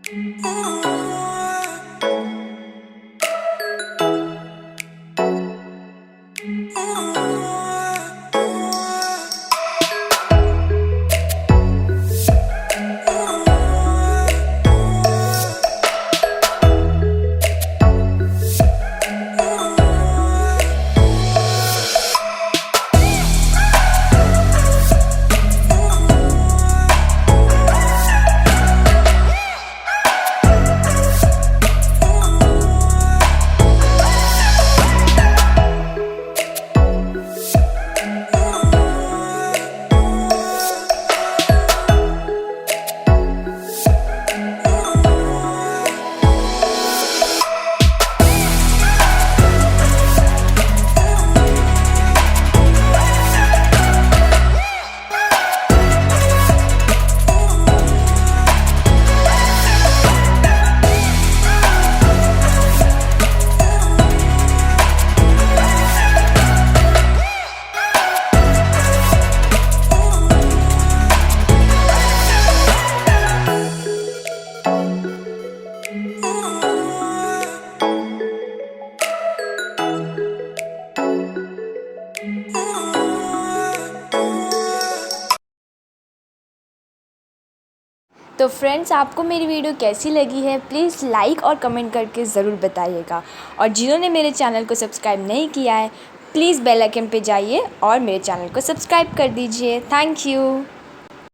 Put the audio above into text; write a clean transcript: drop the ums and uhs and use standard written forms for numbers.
तो फ्रेंड्स, आपको मेरी वीडियो कैसी लगी है प्लीज़ लाइक और कमेंट करके ज़रूर बताइएगा। और जिन्होंने मेरे चैनल को सब्सक्राइब नहीं किया है प्लीज़ बेल आइकन पे जाइए और मेरे चैनल को सब्सक्राइब कर दीजिए। Thank you.